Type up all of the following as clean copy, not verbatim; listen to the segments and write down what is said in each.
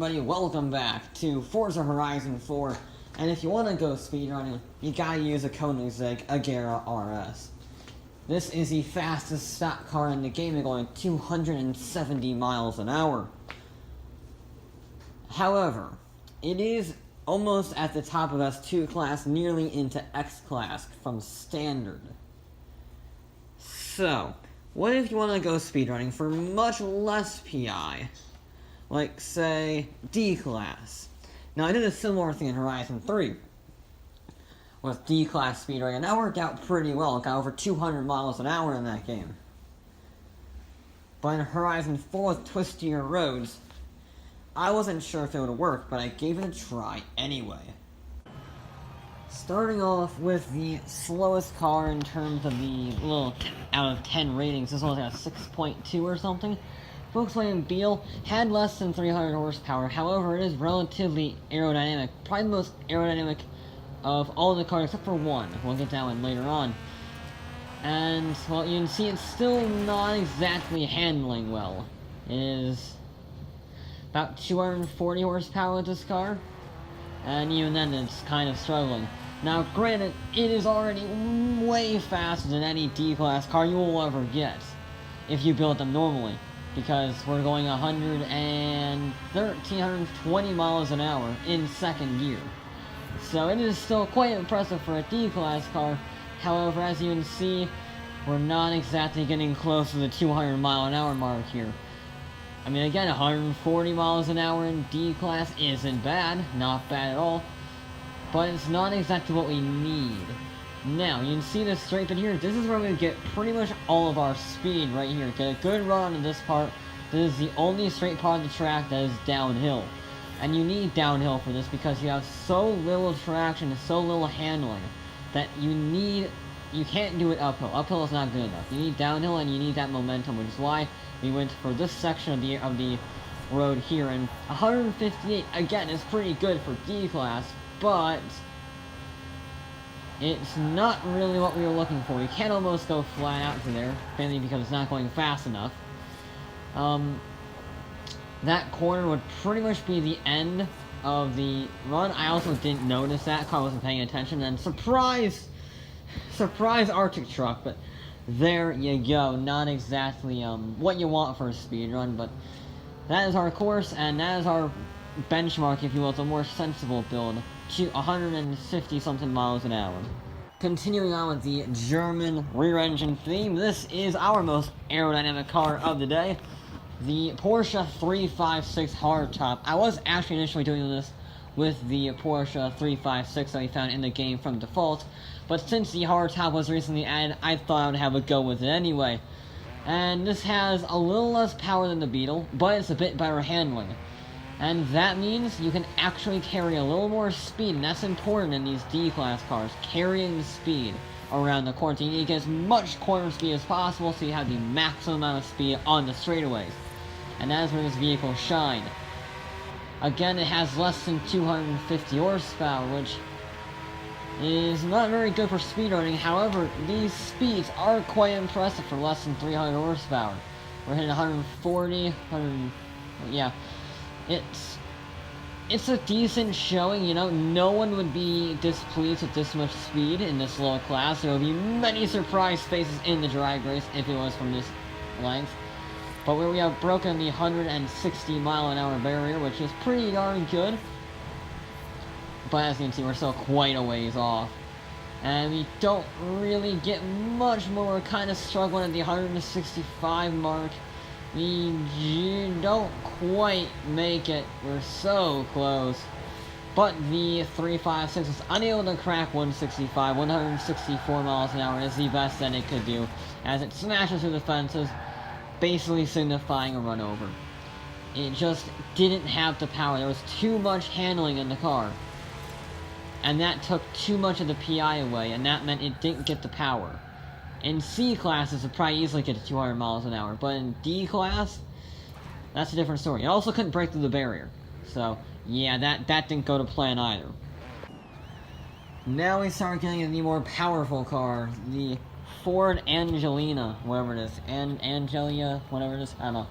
everybody, welcome back to Forza Horizon 4, and if you want to go speedrunning, you gotta use a Koenigsegg Agera RS. This is the fastest stock car in the game, going 270 miles an hour. However, it is almost at the top of S2 class, nearly into X class from standard. So, what if you want to go speedrunning for much less PI? Like, say, D class. Now, I did a similar thing in Horizon 3 with D class speedrunning, and that worked out pretty well. It got over 200 miles an hour in that game. But in Horizon 4 with twistier roads, I wasn't sure if it would work, but I gave it a try anyway. Starting off with the slowest car in terms of the little out of 10 ratings, this one's got a 6.2 or something. Volkswagen Beetle had less than 300 horsepower, however it is relatively aerodynamic, probably the most aerodynamic of all the cars except for one. We'll get that one later on. And, well, you can see it's still not exactly handling well. It is about 240 horsepower with this car, and even then it's kind of struggling. Now, granted, it is already way faster than any D-Class car you will ever get, if you build them normally, because we're going 120 miles an hour in second gear. So it is still quite impressive for a D-Class car. However, as you can see, we're not exactly getting close to the 200 mile an hour mark here. I mean, again, 140 miles an hour in D-Class isn't bad, not bad at all, but it's not exactly what we need. Now, you can see this straight bit here. This is where we get pretty much all of our speed right here. Get a good run on this part. This is the only straight part of the track that is downhill. And you need downhill for this because you have so little traction and so little handling that you can't do it uphill. Uphill is not good enough. You need downhill and you need that momentum, which is why we went for this section of the road here. And 158, again, is pretty good for D-Class, but it's not really what we were looking for. We can't almost go flat out through there, mainly because it's not going fast enough. That corner would pretty much be the end of the run. I also didn't notice that, I wasn't paying attention, and surprise Arctic truck, but there you go. Not exactly what you want for a speed run, but that is our course, and that is our benchmark, if you will. It's a more sensible build to 150 something miles an hour. Continuing on with the German rear engine theme, this is our most aerodynamic car of the day, the Porsche 356 hardtop. I was actually initially doing this with the Porsche 356 that we found in the game from default, but since the hardtop was recently added, I thought I would have a go with it anyway. And this has a little less power than the Beetle, but it's a bit better handling. And that means you can actually carry a little more speed, and that's important in these D-Class cars, carrying the speed around the corners. You need to get as much corner speed as possible so you have the maximum amount of speed on the straightaways. And that is where this vehicle shines. Again, it has less than 250 horsepower, which is not very good for speedrunning. However, these speeds are quite impressive for less than 300 horsepower. We're hitting 140, yeah. It's a decent showing, you know. No one would be displeased with this much speed in this low class. There would be many surprise faces in the drag race if it was from this length. But where we have broken the 160 mile an hour barrier, which is pretty darn good. But as you can see, we're still quite a ways off. And we don't really get much more. We're kind of struggling at the 165 mark. We don't quite make it. We're so close. But the 356 is unable to crack 165. 164 miles an hour is the best that it could do, as it smashes through the fences, basically signifying a run over. It just didn't have the power. There was too much handling in the car. And that took too much of the PI away, and that meant it didn't get the power. In C classes, it probably easily get to 200 miles an hour, but in D class, that's a different story. It also couldn't break through the barrier. So, yeah, that didn't go to plan either. Now we start getting the more powerful car, the Ford Angelina, whatever it is. Angelia, whatever it is, I don't know.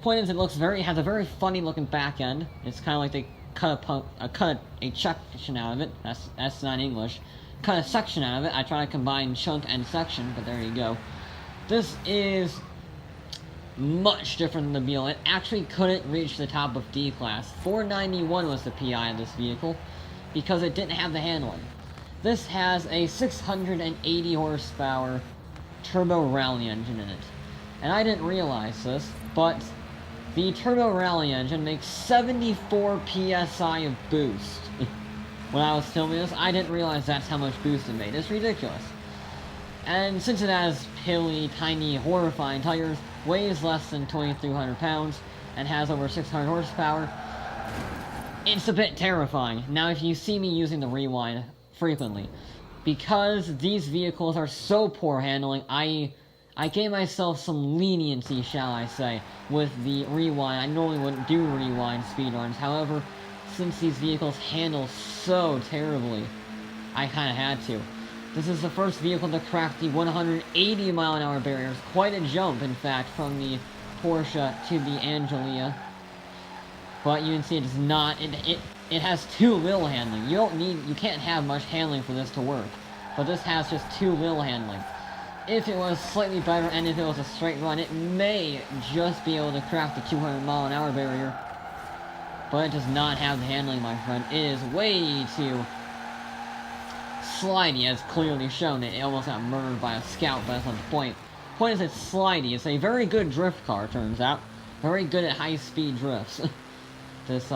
Point is, has a very funny looking back end. It's kind of like they cut a section out of it. That's not English. Cut a section out of it. I try to combine chunk and section, but there you go. This is much different than the Beetle. It actually couldn't reach the top of D class. 491 was the PI of this vehicle because it didn't have the handling. This has a 680 horsepower turbo rally engine in it. And I didn't realize this, but the turbo rally engine makes 74 psi of boost. When I was filming this, I didn't realize that's how much boost it made. It's ridiculous. And since it has hilly, tiny, horrifying tires, weighs less than 2,300 pounds, and has over 600 horsepower, it's a bit terrifying. Now, if you see me using the rewind frequently, because these vehicles are so poor handling, I gave myself some leniency, shall I say, with the rewind. I normally wouldn't do rewind speedruns, however, since these vehicles handle so terribly, I kinda had to. This is the first vehicle to crack the 180 mile an hour barriers. Quite a jump, in fact, from the Porsche to the Angelia. But you can see it does not, it has too little handling. You can't have much handling for this to work. But this has just too little handling. If it was slightly better, and if it was a straight run, it may just be able to crack the 200 mile an hour barrier. But it does not have the handling, my friend. It is way too slidey, as clearly shown. It almost got murdered by a scout, but that's not the point. The point is it's slidey. It's a very good drift car, turns out. Very good at high-speed drifts. This,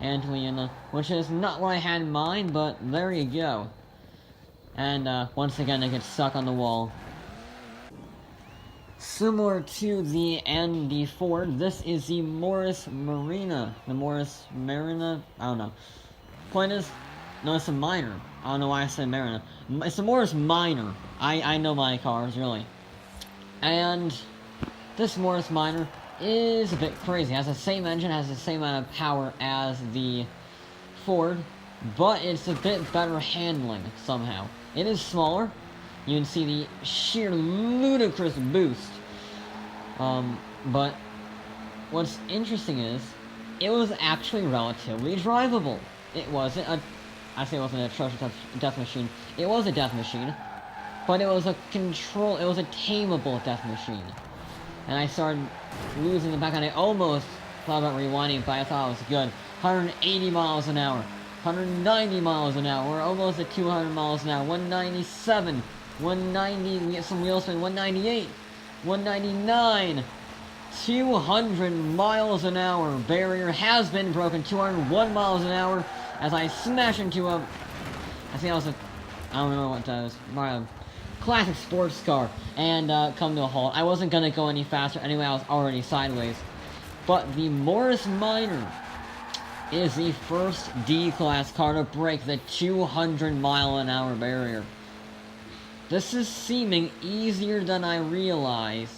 Angelina, which is not what I had in mind, but there you go. And, once again, it gets stuck on the wall. Similar to the Andy Ford, this is the Morris Marina. The Morris Marina? I don't know. Point is, no, it's a minor. I don't know why I said Marina. It's a Morris Minor. I know my cars, really. And this Morris Minor is a bit crazy. It has the same engine, has the same amount of power as the Ford, but it's a bit better handling, somehow. It is smaller. You can see the sheer ludicrous boost. But what's interesting is, it was actually relatively drivable. It wasn't a, I say it wasn't a atrocious death machine. It was a death machine, but it was a tameable death machine. And I started losing the back, and I almost thought about rewinding, but I thought it was good. 180 miles an hour. 190 miles an hour. We're almost at 200 miles an hour. 197. 190. We get some wheel spin. 198. 199. 200 miles an hour. Barrier has been broken. 201 miles an hour as I smash into a, I think that was a, I don't know what that is. My classic sports car. And come to a halt. I wasn't going to go any faster. Anyway, I was already sideways. But the Morris Minor is the first D-Class car to break the 200 mile an hour barrier. This is seeming easier than I realized.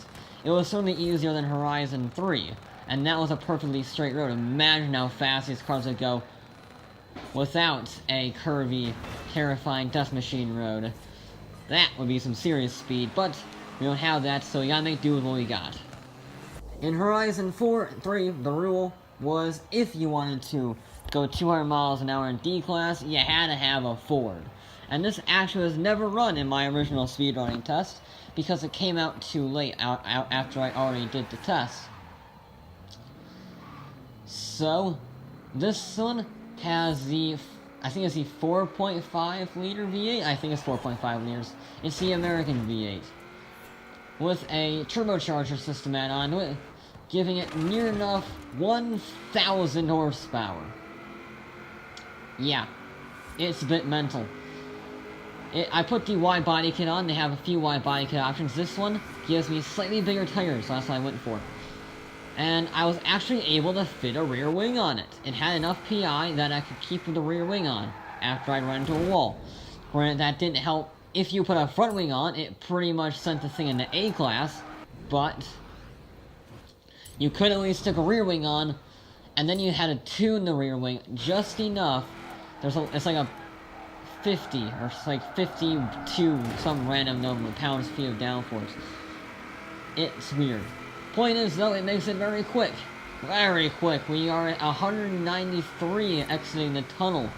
It was certainly easier than Horizon 3, and that was a perfectly straight road. Imagine how fast these cars would go without a curvy, terrifying death machine road. That would be some serious speed, but we don't have that, so you gotta make do with what we got. In Horizon 3, the rule was if you wanted to go 200 miles an hour in D-Class, you had to have a Ford. And this actually was never run in my original speedrunning test, because it came out too late after I already did the test. So, this one has the, I think it's the 4.5 liter V8? I think it's 4.5 liters. It's the American V8. With a turbocharger system add-on to it, giving it near enough 1,000 horsepower. Yeah, it's a bit mental. I put the wide body kit on. They have a few wide body kit options. This one gives me slightly bigger tires, so that's what I went for. And I was actually able to fit a rear wing on it. It had enough PI that I could keep the rear wing on after I ran into a wall. Granted, that didn't help. If you put a front wing on, it pretty much sent the thing into A-Class, but you could at least stick a rear wing on, and then you had to tune the rear wing just enough. It's like a 50, or it's like 52, some random number of pounds-feet of downforce. It's weird. Point is, though, it makes it very quick. Very quick. We are at 193 exiting the tunnel.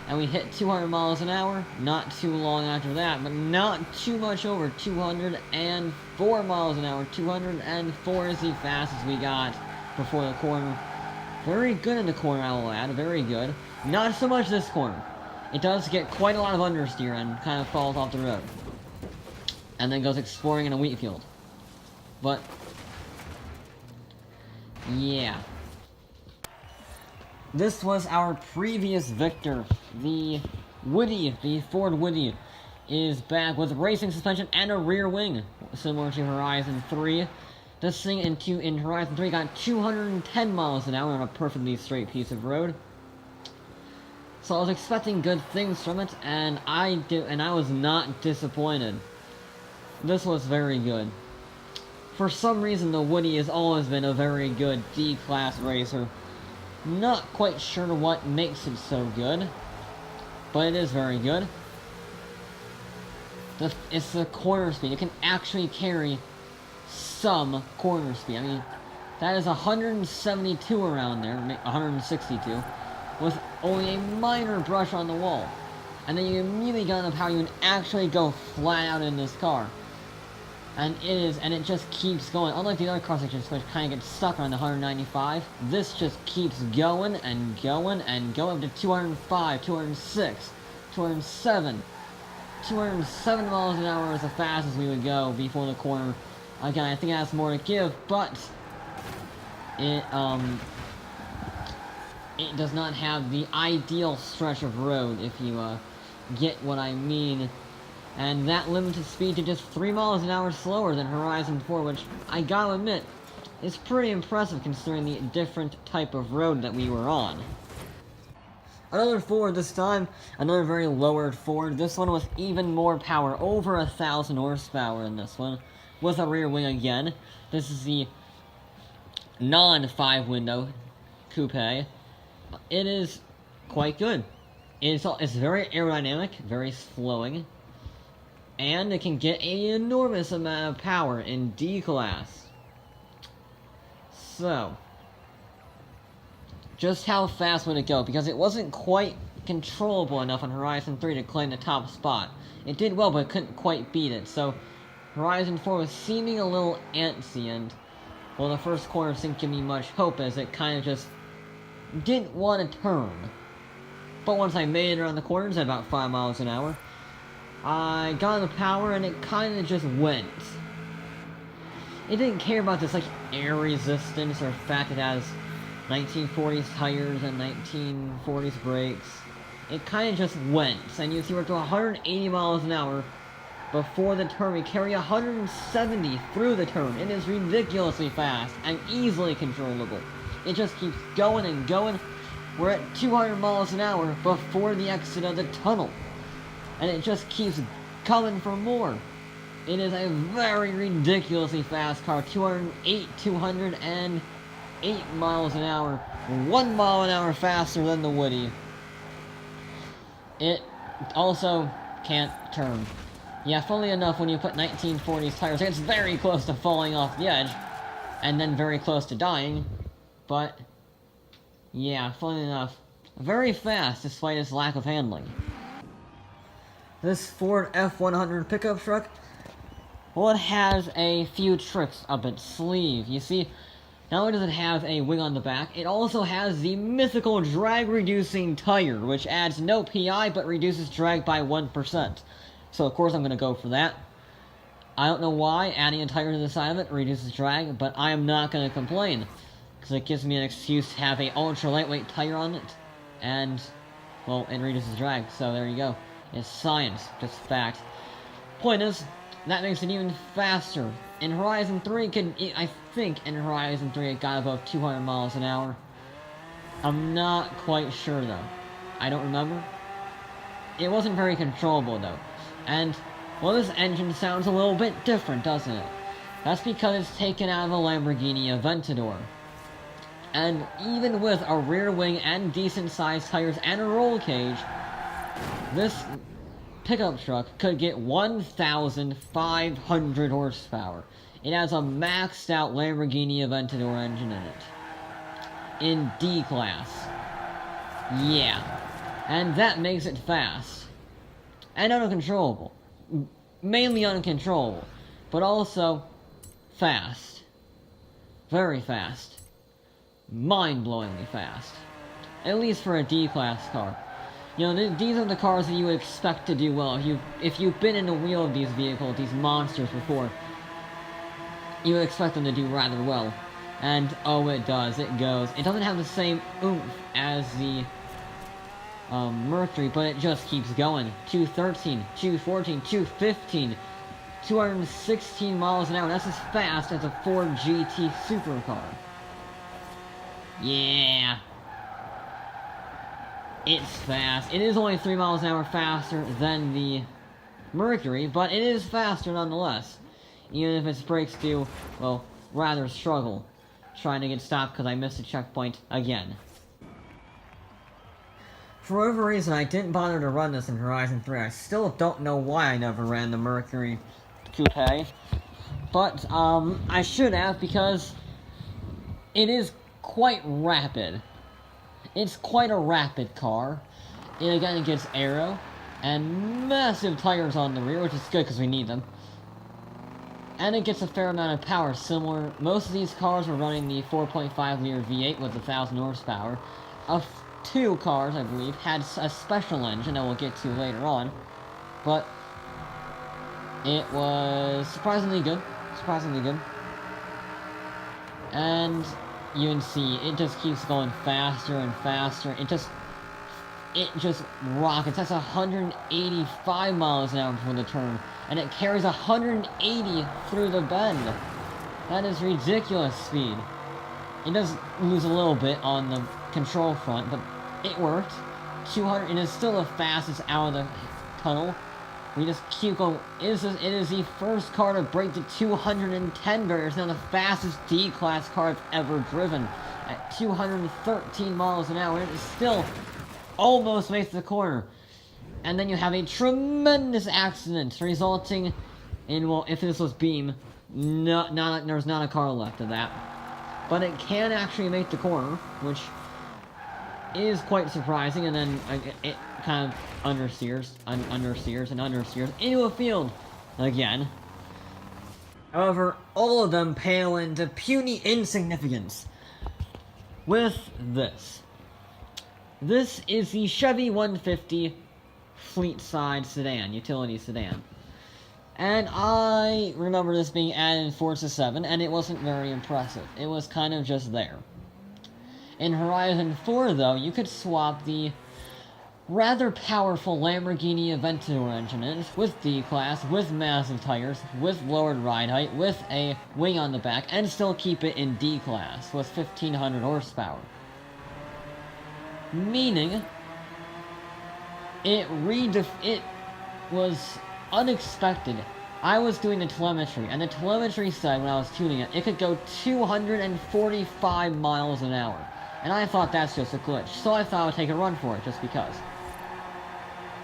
And we hit 200 miles an hour, not too long after that, but not too much over 204 miles an hour. 204 is the fastest we got before the corner. Very good in the corner, I will add, very good. Not so much this corner. It does get quite a lot of understeer and kind of falls off the road. And then goes exploring in a wheat field. But, yeah. This was our previous victor. The Woody, the Ford Woody, is back with racing suspension and a rear wing, similar to Horizon 3. This thing in Horizon 3 got 210 miles an hour on a perfectly straight piece of road. So I was expecting good things from it, and I was not disappointed. This was very good. For some reason, the Woody has always been a very good D-class racer. Not quite sure what makes it so good, but it is very good. It's the corner speed. It can actually carry some corner speed. I mean, that is 172 around there, 162, with only a minor brush on the wall. And then you immediately get enough power, you can actually go flat out in this car. And it just keeps going. Unlike the other cars, which kind of get stuck around the 195, this just keeps going and going and going up to 205, 206, 207. 207 miles an hour is the fastest we would go before the corner. Again, I think it has more to give, but it does not have the ideal stretch of road, if you get what I mean. And that limited speed to just 3 miles an hour slower than Horizon 4, which, I gotta admit, is pretty impressive considering the different type of road that we were on. Another Ford this time, another very lowered Ford, this one with even more power, over 1,000 horsepower in this one, with a rear wing again. This is the non-5-window coupe. It is quite good. It's very aerodynamic, very flowing. And it can get an enormous amount of power in D-Class. So, just how fast would it go? Because it wasn't quite controllable enough on Horizon 3 to claim the top spot. It did well, but it couldn't quite beat it. So, Horizon 4 was seeming a little antsy, and, well, the first corner didn't give me much hope, as it kind of just didn't want to turn. But once I made it around the corners at about 5 miles an hour, I got the power and it kind of just went. It didn't care about this like air resistance or the fact it has 1940s tires and 1940s brakes. It kind of just went, and you see we're up to 180 miles an hour before the turn. We carry 170 through the turn. It is ridiculously fast and easily controllable. It just keeps going and going. We're at 200 miles an hour before the exit of the tunnel. And it just keeps coming for more. It is a very ridiculously fast car. 208 miles an hour. 1 mile an hour faster than the Woody. It also can't turn. Yeah, funnily enough, when you put 1940s tires, it's very close to falling off the edge. And then very close to dying. But, yeah, funnily enough, very fast despite its lack of handling. This Ford F-100 pickup truck, well, it has a few tricks up its sleeve. You see, not only does it have a wing on the back, it also has the mythical drag-reducing tire, which adds no PI but reduces drag by 1%. So, of course, I'm going to go for that. I don't know why adding a tire to the side of it reduces drag, but I am not going to complain, because it gives me an excuse to have a ultra-lightweight tire on it, and, well, it reduces drag, so there you go. It's science, just fact. Point is, that makes it even faster. In Horizon 3, I think in Horizon 3 it got above 200 miles an hour. I'm not quite sure though. I don't remember. It wasn't very controllable though. And, well, this engine sounds a little bit different, doesn't it? That's because it's taken out of a Lamborghini Aventador. And even with a rear wing and decent sized tires and a roll cage, this pickup truck could get 1,500 horsepower. It has a maxed out Lamborghini Aventador engine in it. In D class. Yeah. And that makes it fast. And uncontrollable. Mainly uncontrollable. But also fast. Very fast. Mind-blowingly fast. At least for a D-class car. You know, these are the cars that you would expect to do well. If you've been in the wheel of these vehicles, these monsters before, you would expect them to do rather well. And, oh, it does. It goes. It doesn't have the same oomph as the Mercury, but it just keeps going. 213, 214, 215, 216 miles an hour. That's as fast as a Ford GT supercar. Yeah. It's fast. It is only 3 miles an hour faster than the Mercury, but it is faster nonetheless. Even if its brakes do, well, rather struggle trying to get stopped because I missed a checkpoint again. For whatever reason, I didn't bother to run this in Horizon 3. I still don't know why I never ran the Mercury Coupe. But, I should have, because it is quite rapid. It's quite a rapid car. It gets aero, and massive tires on the rear, which is good because we need them. And it gets a fair amount of power, similar... Most of these cars are running the 4.5-liter V8 with 1,000 horsepower. Two cars, I believe, had a special engine that we'll get to later on. But it was surprisingly good. Surprisingly good. And you can see, it just keeps going faster and faster. It just rockets. That's 185 miles an hour before the turn. And it carries 180 through the bend. That is ridiculous speed. It does lose a little bit on the control front, but it worked. 200, it is still the fastest out of the tunnel. We just keep going. It is the first car to break the 210 barrier. It's now the fastest D-class car I've ever driven at 213 miles an hour. It is still almost makes the corner. And then you have a tremendous accident resulting in, well, if this was Beam, there's not a car left of that. But it can actually make the corner, which is quite surprising, and then it kind of understeers into a field again. However, all of them pale into puny insignificance with this. This is the Chevy 150 fleet-side sedan, utility sedan. And I remember this being added in Forza 7, and it wasn't very impressive. It was kind of just there. In Horizon 4, though, you could swap the rather powerful Lamborghini Aventador engine in with D-Class, with massive tires, with lowered ride height, with a wing on the back, and still keep it in D-Class with 1,500 horsepower. Meaning, it was unexpected. I was doing the telemetry, and the telemetry said when I was tuning it could go 245 miles an hour. And I thought that's just a glitch, so I thought I would take a run for it, just because.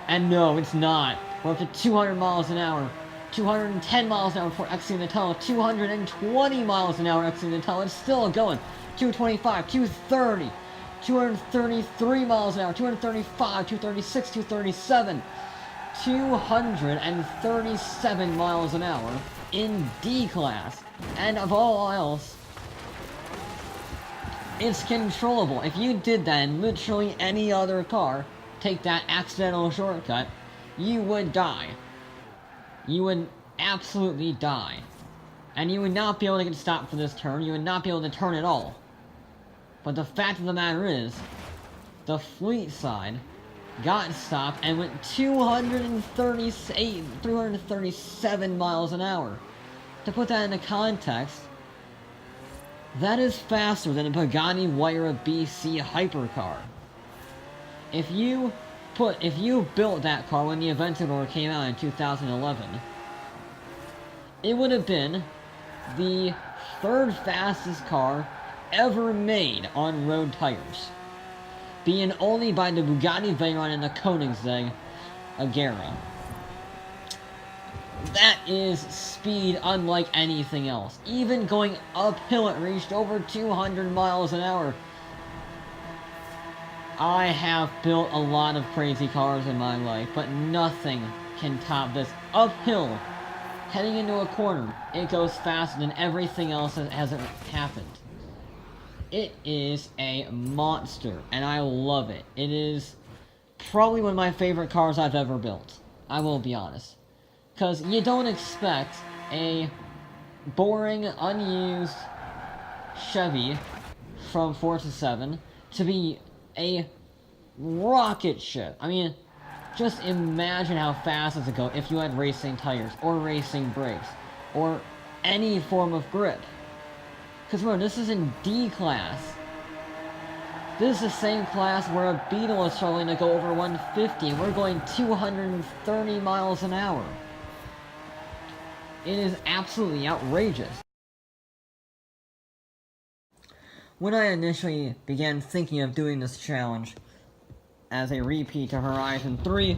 And no, it's not. We're up to 200 miles an hour, 210 miles an hour before exiting the tunnel, 220 miles an hour exiting the tunnel, it's still going. 225, 230, 233 miles an hour, 235, 236, 237, 237 miles an hour in D-Class. And of all else, it's controllable. If you did that in literally any other car, take that accidental shortcut, you would die. You would absolutely die. And you would not be able to get stopped for this turn, you would not be able to turn at all. But the fact of the matter is, the fleet side got stopped and went 337 miles an hour. To put that into context, that is faster than a Pagani Huayra BC hypercar. If you built that car when the Aventador came out in 2011, it would have been the third fastest car ever made on road tires, being only by the Bugatti Veyron and the Koenigsegg Agera. That is speed unlike anything else. Even going uphill, it reached over 200 miles an hour. I have built a lot of crazy cars in my life, but nothing can top this. Uphill, heading into a corner, it goes faster than everything else that has happened. It is a monster, and I love it. It is probably one of my favorite cars I've ever built. I will be honest. Because you don't expect a boring, unused Chevy from Forza 7 to be a rocket ship. I mean, just imagine how fast it would go if you had racing tires, or racing brakes, or any form of grip. Because remember, this is in D class. This is the same class where a Beetle is struggling to go over 150, and we're going 230 miles an hour. It is absolutely outrageous. When I initially began thinking of doing this challenge as a repeat to Horizon 3,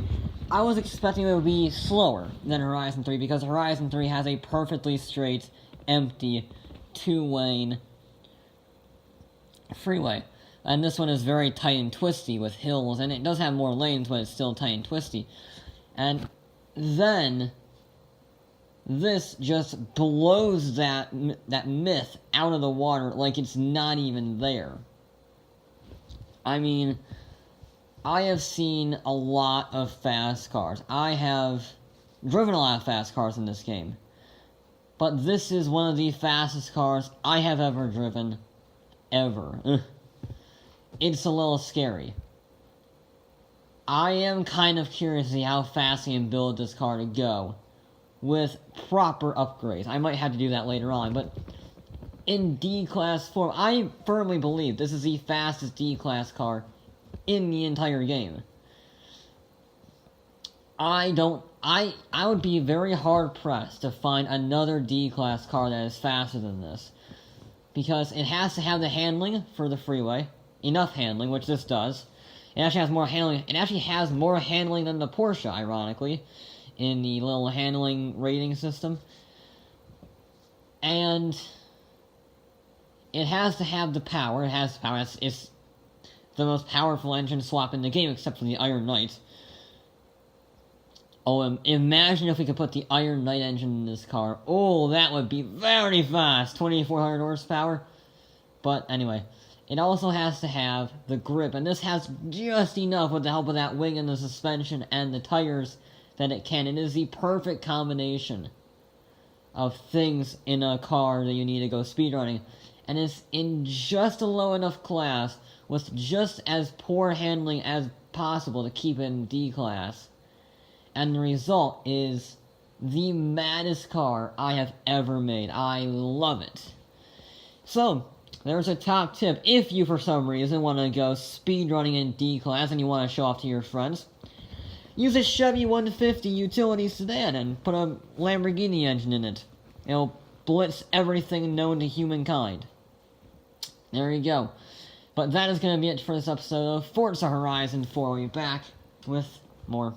I was expecting it would be slower than Horizon 3 because Horizon 3 has a perfectly straight, empty, two-lane freeway. And this one is very tight and twisty with hills, and it does have more lanes, but it's still tight and twisty. And then this just blows that myth out of the water like it's not even there. I mean, I have seen a lot of fast cars. I have driven a lot of fast cars in this game. But this is one of the fastest cars I have ever driven. Ever. It's a little scary. I am kind of curious to see how fast I can build this car to go with proper upgrades. I might have to do that later on, but in D-Class form, I firmly believe this is the fastest D-Class car in the entire game. I would be very hard-pressed to find another D-Class car that is faster than this. Because it has to have the handling for the freeway. Enough handling, which this does. It actually has more handling. It actually has more handling than the Porsche, ironically, in the little handling rating system. And it has to have the power. It has the power. It's the most powerful engine swap in the game, except for the Iron Knight. Oh, imagine if we could put the Iron Knight engine in this car. Oh, that would be very fast. 2,400 horsepower. But anyway, it also has to have the grip. And this has just enough with the help of that wing and the suspension and the tires that it can. It is the perfect combination of things in a car that you need to go speedrunning. And it's in just a low enough class with just as poor handling as possible to keep it in D class. And the result is the maddest car I have ever made. I love it. So, there's a top tip. If you, for some reason, want to go speedrunning in D-Class and you want to show off to your friends, use a Chevy 150 utility sedan and put a Lamborghini engine in it. It'll blitz everything known to humankind. There you go. But that is going to be it for this episode of Forza Horizon 4. We'll be back with more.